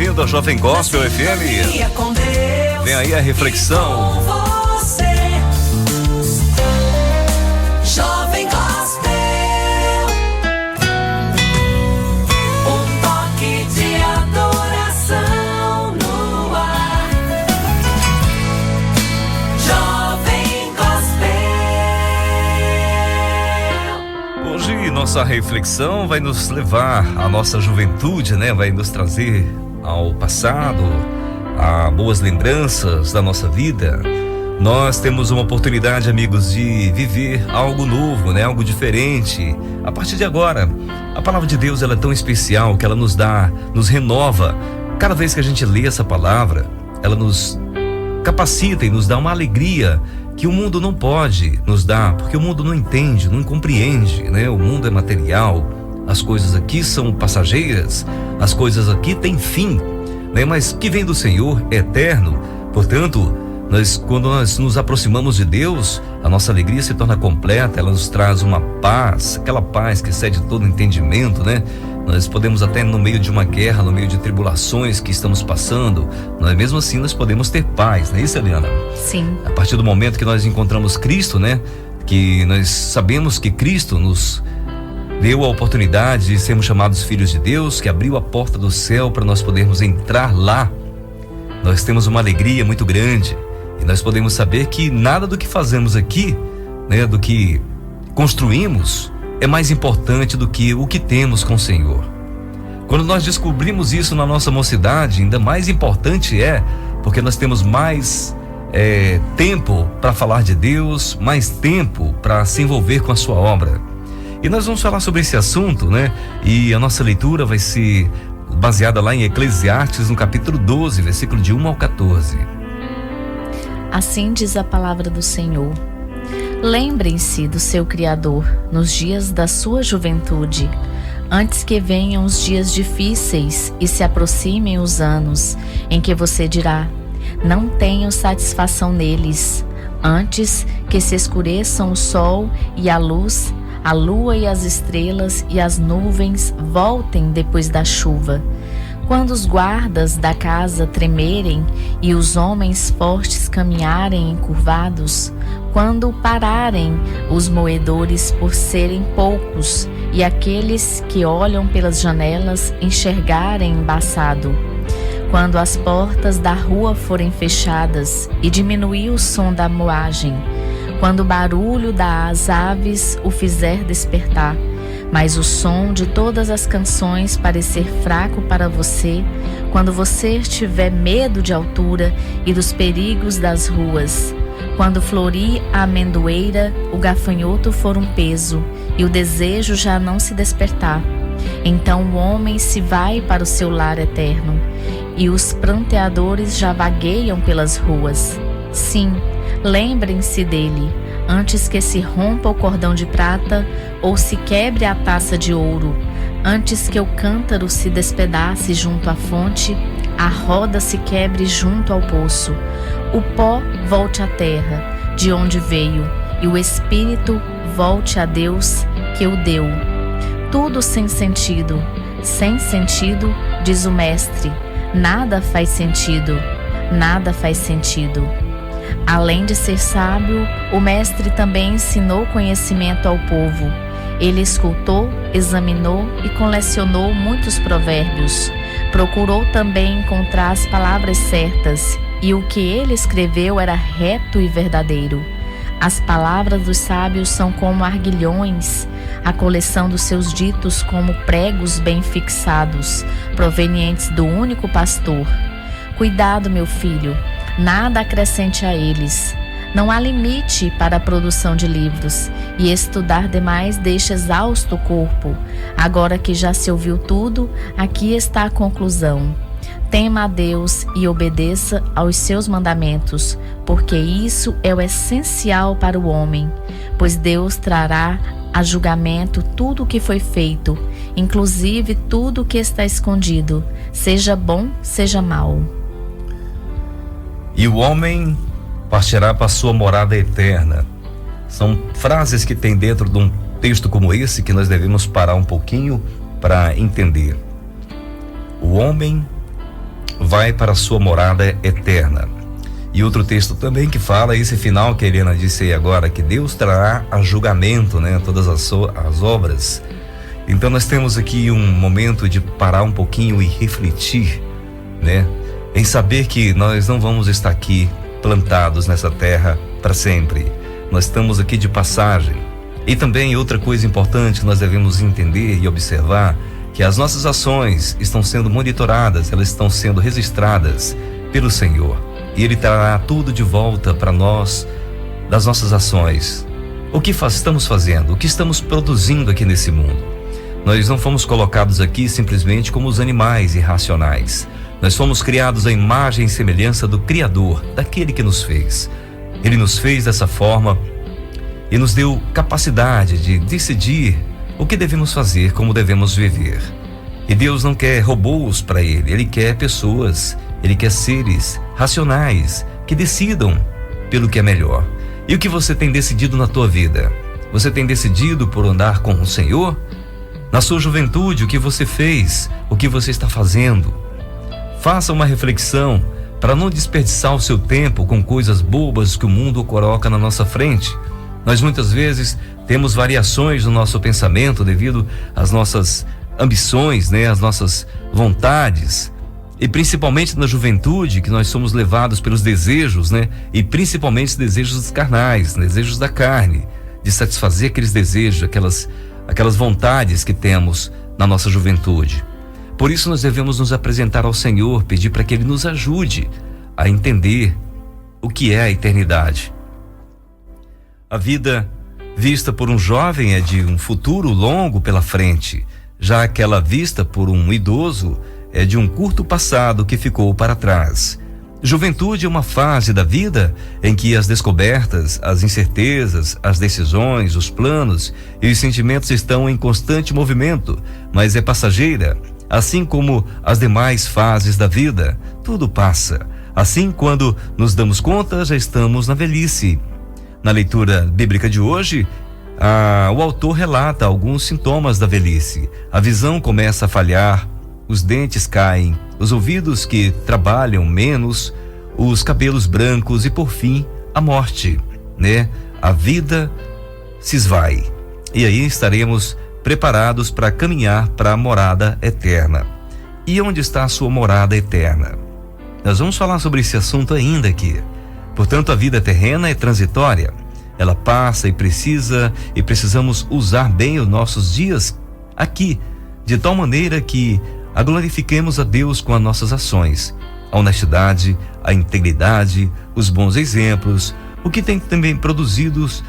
bem-vindo ao Jovem Gospel FM. Vem aí a reflexão. Jovem Gospel, um toque de adoração no ar. Jovem Gospel. Hoje nossa reflexão vai nos levar à nossa juventude, né? Vai nos trazer ao passado, a boas lembranças da nossa vida. Nós temos uma oportunidade, amigos, de viver algo novo, né? Algo diferente. A partir de agora, a palavra de Deus, ela é tão especial que ela nos dá, nos renova. Cada vez que a gente lê essa palavra, ela nos capacita e nos dá uma alegria que o mundo não pode nos dar, porque o mundo não entende, não compreende, né? O mundo é material, as coisas aqui são passageiras, as coisas aqui têm fim, né? Mas que vem do Senhor é eterno. Portanto, quando nós nos aproximamos de Deus, a nossa alegria se torna completa, ela nos traz uma paz, aquela paz que excede todo entendimento, né? Nós podemos até no meio de uma guerra, no meio de tribulações que estamos passando, nós mesmo assim nós podemos ter paz, não é isso, Eliana? Sim. A partir do momento que nós encontramos Cristo, né? Que nós sabemos que Cristo nos deu a oportunidade de sermos chamados filhos de Deus, que abriu a porta do céu para nós podermos entrar lá. Nós temos uma alegria muito grande. E nós podemos saber que nada do que fazemos aqui, né, do que construímos, é mais importante do que o que temos com o Senhor. Quando nós descobrimos isso na nossa mocidade, ainda mais importante é, porque nós temos mais tempo para falar de Deus, mais tempo para se envolver com a sua obra. E nós vamos falar sobre esse assunto, né? E a nossa leitura vai ser baseada lá em Eclesiastes, no capítulo 12, versículo de 1 ao 14. Assim diz a palavra do Senhor. Lembrem-se do seu Criador nos dias da sua juventude, antes que venham os dias difíceis e se aproximem os anos em que você dirá: não tenho satisfação neles, antes que se escureçam o sol e a luz, a lua e as estrelas e as nuvens voltem depois da chuva. Quando os guardas da casa tremerem e os homens fortes caminharem encurvados, quando pararem os moedores por serem poucos e aqueles que olham pelas janelas enxergarem embaçado, quando as portas da rua forem fechadas e diminuir o som da moagem, quando o barulho das aves o fizer despertar, mas o som de todas as canções parecer fraco para você, quando você tiver medo de altura e dos perigos das ruas, quando florir a amendoeira, o gafanhoto for um peso e o desejo já não se despertar, então o homem se vai para o seu lar eterno e os pranteadores já vagueiam pelas ruas. Sim, lembrem-se dele, antes que se rompa o cordão de prata ou se quebre a taça de ouro, antes que o cântaro se despedace junto à fonte, a roda se quebre junto ao poço, o pó volte à terra, de onde veio, e o espírito volte a Deus que o deu. Tudo sem sentido, diz o mestre, nada faz sentido, nada faz sentido. Além de ser sábio, o mestre também ensinou conhecimento ao povo. Ele escutou, examinou e colecionou muitos provérbios. Procurou também encontrar as palavras certas, e o que ele escreveu era reto e verdadeiro. As palavras dos sábios são como arguilhões, a coleção dos seus ditos como pregos bem fixados, provenientes do único pastor. Cuidado, meu filho, nada acrescente a eles. Não há limite para a produção de livros, e estudar demais deixa exausto o corpo. Agora que já se ouviu tudo, aqui está a conclusão. Tema a Deus e obedeça aos seus mandamentos, porque isso é o essencial para o homem, pois Deus trará a julgamento tudo o que foi feito, inclusive tudo o que está escondido, seja bom, seja mau. E o homem partirá para a sua morada eterna. São frases que tem dentro de um texto como esse que nós devemos parar um pouquinho para entender. O homem vai para a sua morada eterna. E outro texto também que fala esse final que a Helena disse aí agora, que Deus trará a julgamento, né, todas as obras. Então nós temos aqui um momento de parar um pouquinho e refletir, né, em saber que nós não vamos estar aqui plantados nessa terra para sempre. Nós estamos aqui de passagem. E também outra coisa importante, nós devemos entender e observar que as nossas ações estão sendo monitoradas, elas estão sendo registradas pelo Senhor. E Ele trará tudo de volta para nós, das nossas ações. O que estamos fazendo? O que estamos produzindo aqui nesse mundo? Nós não fomos colocados aqui simplesmente como os animais irracionais. Nós fomos criados à imagem e semelhança do Criador, daquele que nos fez. Ele nos fez dessa forma e nos deu capacidade de decidir o que devemos fazer, como devemos viver. E Deus não quer robôs para Ele quer pessoas, Ele quer seres racionais que decidam pelo que é melhor. E o que você tem decidido na tua vida? Você tem decidido por andar com o Senhor? Na sua juventude, o que você fez? O que você está fazendo? Faça uma reflexão para não desperdiçar o seu tempo com coisas bobas que o mundo coloca na nossa frente. Nós muitas vezes temos variações no nosso pensamento devido às nossas ambições, né, às nossas vontades. E principalmente na juventude, que nós somos levados pelos desejos, né? E principalmente os desejos carnais, desejos da carne, de satisfazer aqueles desejos, aquelas vontades que temos na nossa juventude. Por isso nós devemos nos apresentar ao Senhor, pedir para que Ele nos ajude a entender o que é a eternidade. A vida vista por um jovem é de um futuro longo pela frente, já aquela vista por um idoso é de um curto passado que ficou para trás. Juventude é uma fase da vida em que as descobertas, as incertezas, as decisões, os planos e os sentimentos estão em constante movimento, mas é passageira. Assim como as demais fases da vida, tudo passa. Assim, quando nos damos conta, já estamos na velhice. Na leitura bíblica de hoje, o autor relata alguns sintomas da velhice. A visão começa a falhar, os dentes caem, os ouvidos que trabalham menos, os cabelos brancos e, por fim, a morte, né? A vida se esvai. E aí estaremos preparados para caminhar para a morada eterna. E onde está a sua morada eterna? Nós vamos falar sobre esse assunto ainda aqui. Portanto, a vida terrena é transitória. Ela passa e precisamos usar bem os nossos dias aqui, de tal maneira que a glorifiquemos a Deus com as nossas ações, a honestidade, a integridade, os bons exemplos, o que tem também produzimos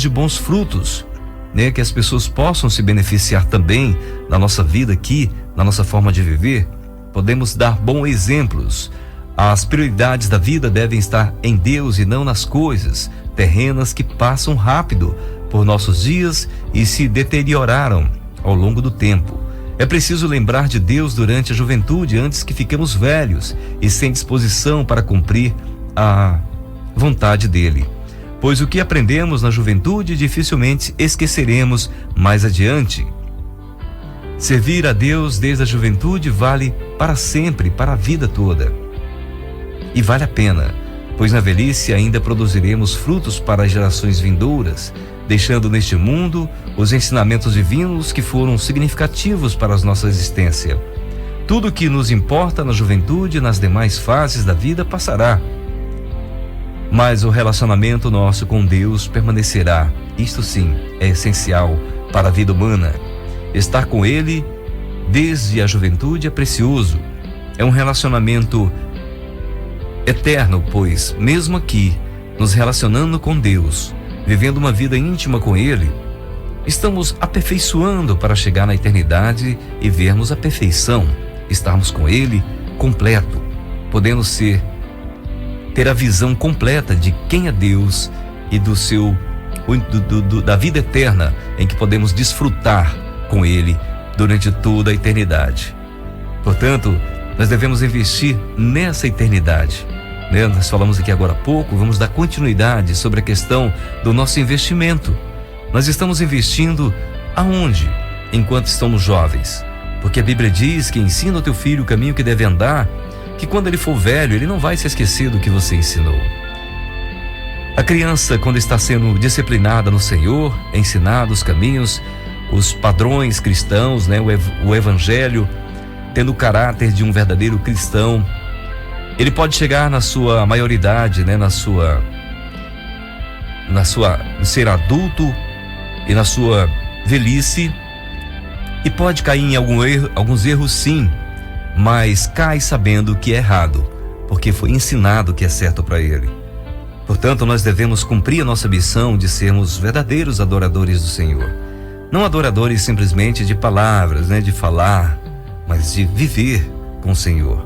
de bons frutos, né? Que as pessoas possam se beneficiar também na nossa vida aqui, na nossa forma de viver. Podemos dar bons exemplos. As prioridades da vida devem estar em Deus e não nas coisas terrenas que passam rápido por nossos dias e se deterioraram ao longo do tempo. É preciso lembrar de Deus durante a juventude, antes que fiquemos velhos e sem disposição para cumprir a vontade dele. Pois o que aprendemos na juventude dificilmente esqueceremos mais adiante. Servir a Deus desde a juventude vale para sempre, para a vida toda. E vale a pena, pois na velhice ainda produziremos frutos para as gerações vindouras, deixando neste mundo os ensinamentos divinos que foram significativos para a nossa existência. Tudo que nos importa na juventude e nas demais fases da vida passará, mas o relacionamento nosso com Deus permanecerá. Isto sim é essencial para a vida humana. Estar com Ele desde a juventude é precioso. É um relacionamento eterno, pois mesmo aqui, nos relacionando com Deus, vivendo uma vida íntima com Ele, estamos aperfeiçoando para chegar na eternidade e vermos a perfeição, estarmos com Ele completo, podendo ter a visão completa de quem é Deus e da vida eterna em que podemos desfrutar com Ele durante toda a eternidade. Portanto, nós devemos investir nessa eternidade, né? Nós falamos aqui agora há pouco, vamos dar continuidade sobre a questão do nosso investimento. Nós estamos investindo aonde? Enquanto estamos jovens. Porque a Bíblia diz que ensina o teu filho o caminho que deve andar, que quando ele for velho, ele não vai se esquecer do que você ensinou. A criança, quando está sendo disciplinada no Senhor, ensinada os caminhos, os padrões cristãos, né, o evangelho, tendo o caráter de um verdadeiro cristão, ele pode chegar na sua maioridade, né, ser adulto e na sua velhice, e pode cair em alguns erros, sim, mas cai sabendo que é errado, porque foi ensinado que é certo para ele. Portanto, nós devemos cumprir a nossa missão de sermos verdadeiros adoradores do Senhor. Não adoradores simplesmente de palavras, né, de falar, mas de viver com o Senhor.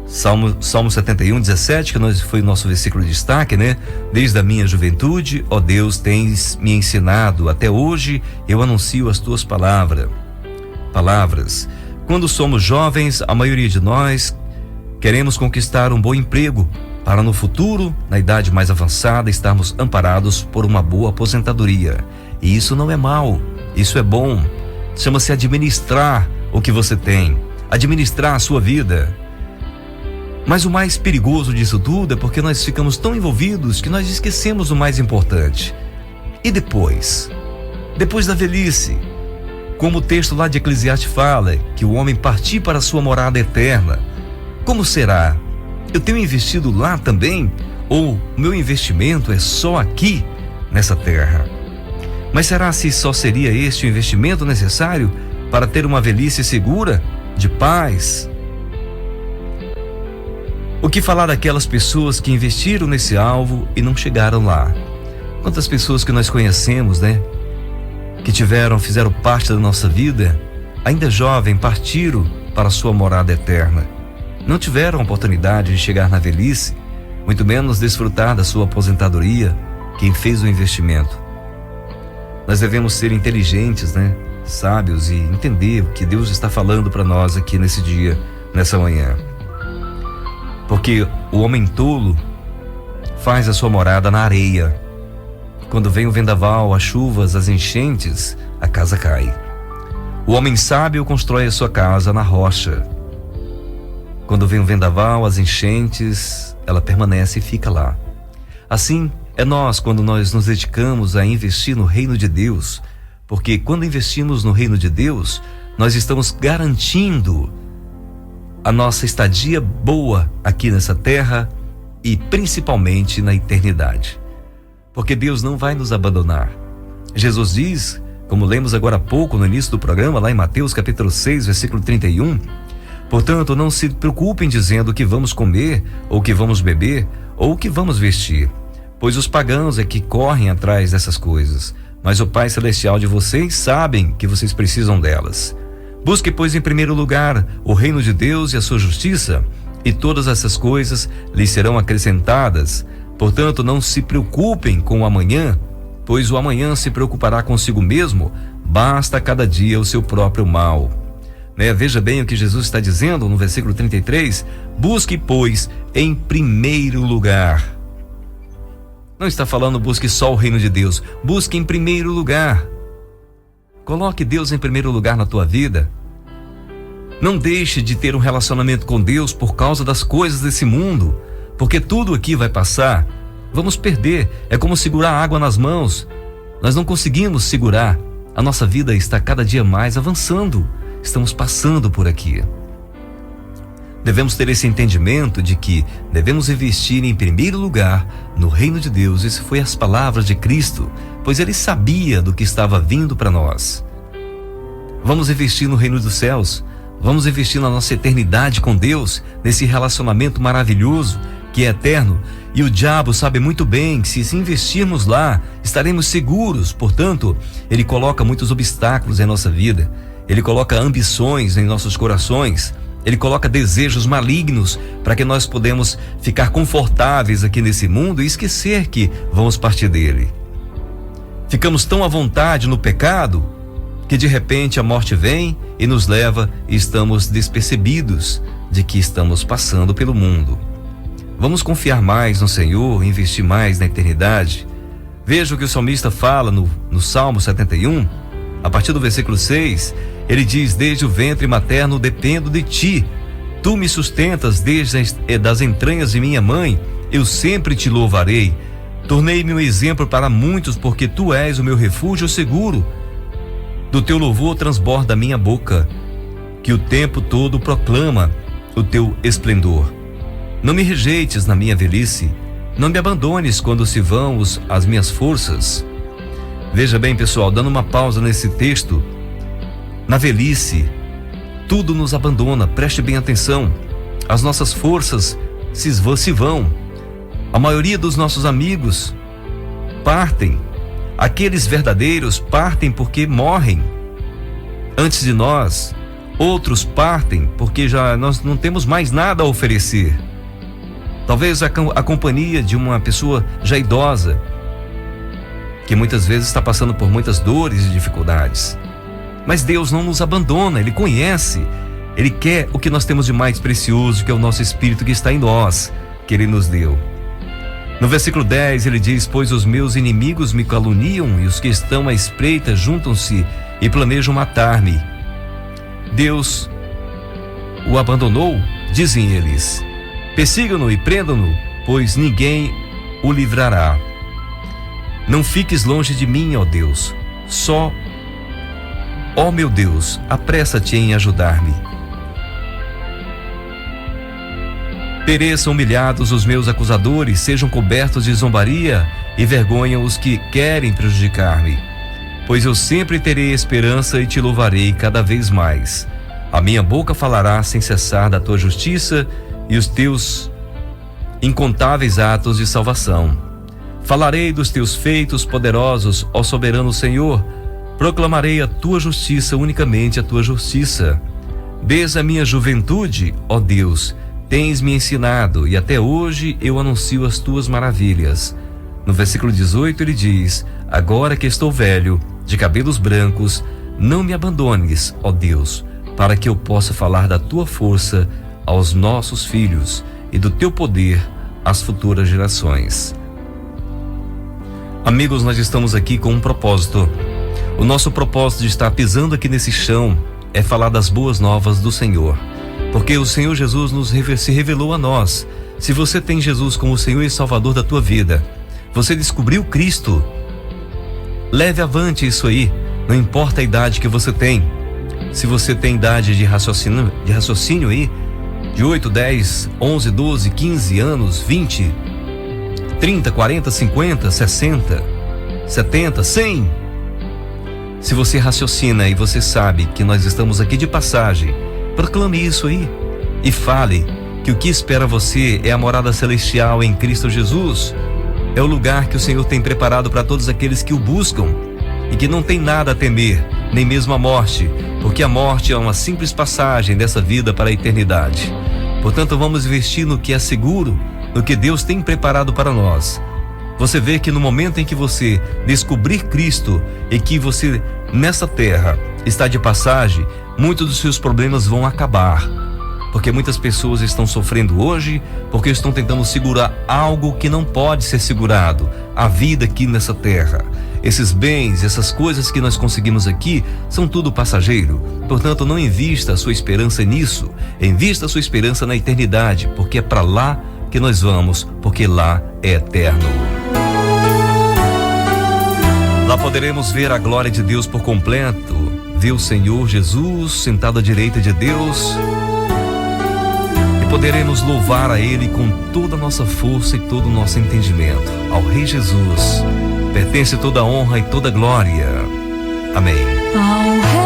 Salmo 71, 17, que foi o nosso versículo de destaque, né? Desde a minha juventude, ó Deus, tens me ensinado, até hoje eu anuncio as tuas palavras. Quando somos jovens, a maioria de nós queremos conquistar um bom emprego, para no futuro, na idade mais avançada, estarmos amparados por uma boa aposentadoria. E isso não é mal, isso é bom. Chama-se administrar o que você tem, administrar a sua vida. Mas o mais perigoso disso tudo é porque nós ficamos tão envolvidos que nós esquecemos o mais importante. E depois? Depois da velhice, como o texto lá de Eclesiastes fala, que o homem partir para a sua morada eterna. Como será? Eu tenho investido lá também? Ou o meu investimento é só aqui, nessa terra? Mas será se só seria este o investimento necessário para ter uma velhice segura, de paz? O que falar daquelas pessoas que investiram nesse alvo e não chegaram lá? Quantas pessoas que nós conhecemos, né? Que fizeram parte da nossa vida, ainda jovem, partiram para a sua morada eterna. Não tiveram a oportunidade de chegar na velhice, muito menos desfrutar da sua aposentadoria, quem fez o investimento. Nós devemos ser inteligentes, né? Sábios, e entender o que Deus está falando para nós aqui nesse dia, nessa manhã. Porque o homem tolo faz a sua morada na areia. Quando vem o vendaval, as chuvas, as enchentes, a casa cai. O homem sábio constrói a sua casa na rocha. Quando vem o vendaval, as enchentes, ela permanece e fica lá. Assim é nós quando nós nos dedicamos a investir no reino de Deus. Porque quando investimos no reino de Deus, nós estamos garantindo a nossa estadia boa aqui nessa terra e principalmente na eternidade. Porque Deus não vai nos abandonar. Jesus diz, como lemos agora há pouco no início do programa, lá em Mateus capítulo 6, versículo 31, portanto, não se preocupem dizendo o que vamos comer, ou o que vamos beber, ou o que vamos vestir, pois os pagãos é que correm atrás dessas coisas, mas o Pai Celestial de vocês sabem que vocês precisam delas. Busque, pois, em primeiro lugar o reino de Deus e a sua justiça, e todas essas coisas lhes serão acrescentadas. Portanto, não se preocupem com o amanhã, pois o amanhã se preocupará consigo mesmo, basta a cada dia o seu próprio mal. Veja bem o que Jesus está dizendo no versículo 33, busque, pois, em primeiro lugar. Não está falando busque só o reino de Deus, busque em primeiro lugar. Coloque Deus em primeiro lugar na tua vida. Não deixe de ter um relacionamento com Deus por causa das coisas desse mundo, porque tudo aqui vai passar. Vamos perder, é como segurar água nas mãos. Nós não conseguimos segurar. A nossa vida está cada dia mais avançando. Estamos passando por aqui. Devemos ter esse entendimento de que devemos investir em primeiro lugar no reino de Deus. Isso foi as palavras de Cristo, pois ele sabia do que estava vindo para nós. Vamos investir no reino dos céus. Vamos investir na nossa eternidade com Deus, nesse relacionamento maravilhoso que é eterno. E o diabo sabe muito bem que se investirmos lá, estaremos seguros. Portanto, ele coloca muitos obstáculos em nossa vida. Ele coloca ambições em nossos corações. Ele coloca desejos malignos para que nós podemos ficar confortáveis aqui nesse mundo e esquecer que vamos partir dele. Ficamos tão à vontade no pecado que de repente a morte vem e nos leva e estamos despercebidos de que estamos passando pelo mundo. Vamos confiar mais no Senhor, investir mais na eternidade. Veja o que o salmista fala no Salmo 71, a partir do versículo 6, ele diz: desde o ventre materno dependo de ti, Tu me sustentas desde das entranhas de minha mãe, eu sempre te louvarei. Tornei-me um exemplo para muitos, porque tu és o meu refúgio seguro. Do teu louvor transborda a minha boca, que o tempo todo proclama o teu esplendor. Não me rejeites na minha velhice, não me abandones quando se vão as minhas forças. Veja bem, pessoal, dando uma pausa nesse texto, na velhice, tudo nos abandona, preste bem atenção. As nossas forças se vão. A maioria dos nossos amigos partem. Aqueles verdadeiros partem porque morrem antes de nós. Outros partem porque nós não temos mais nada a oferecer. Talvez a companhia de uma pessoa já idosa, que muitas vezes está passando por muitas dores e dificuldades. Mas Deus não nos abandona, Ele conhece, Ele quer o que nós temos de mais precioso, que é o nosso Espírito que está em nós, que Ele nos deu. No versículo 10 ele diz: pois os meus inimigos me caluniam e os que estão à espreita juntam-se e planejam matar-me. Deus o abandonou, dizem eles. Persigam-no e prendam-no, pois ninguém o livrará. Não fiques longe de mim, ó Deus. Ó meu Deus, apressa-te em ajudar-me. Pereçam humilhados os meus acusadores, sejam cobertos de zombaria e vergonha os que querem prejudicar-me. Pois eu sempre terei esperança e te louvarei cada vez mais. A minha boca falará sem cessar da tua justiça e os teus incontáveis atos de salvação. Falarei dos teus feitos poderosos, ó soberano Senhor. Proclamarei a tua justiça, unicamente a tua justiça. Desde a minha juventude, ó Deus, tens me ensinado, e até hoje eu anuncio as tuas maravilhas. No versículo 18 ele diz: agora que estou velho, de cabelos brancos, não me abandones, ó Deus, para que eu possa falar da tua força aos nossos filhos e do teu poder às futuras gerações. Amigos, nós estamos aqui com um propósito. O nosso propósito de estar pisando aqui nesse chão é falar das boas novas do Senhor. Porque o Senhor Jesus se revelou a nós. Se você tem Jesus como Senhor e Salvador da tua vida, você descobriu Cristo, leve avante isso aí, não importa a idade que você tem. Se você tem idade de raciocínio aí, de 8, 10, 11, 12, 15 anos, 20, 30, 40, 50, 60, 70, 100. Se você raciocina e você sabe que nós estamos aqui de passagem, proclame isso aí e fale que o que espera você é a morada celestial em Cristo Jesus. É o lugar que o Senhor tem preparado para todos aqueles que o buscam e que não tem nada a temer, nem mesmo a morte, porque a morte é uma simples passagem dessa vida para a eternidade. Portanto, vamos investir no que é seguro, no que Deus tem preparado para nós. Você vê que no momento em que você descobrir Cristo e que você nessa terra está de passagem, muitos dos seus problemas vão acabar. Porque muitas pessoas estão sofrendo hoje porque estão tentando segurar algo que não pode ser segurado, a vida aqui nessa terra. Esses bens, essas coisas que nós conseguimos aqui são tudo passageiro. Portanto, não invista a sua esperança nisso. Invista a sua esperança na eternidade, porque é para lá que nós vamos, porque lá é eterno. Lá poderemos ver a glória de Deus por completo, ver o Senhor Jesus sentado à direita de Deus, e poderemos louvar a Ele com toda a nossa força e todo o nosso entendimento. Ao Rei Jesus pertence toda a honra e toda a glória. Amém. Ao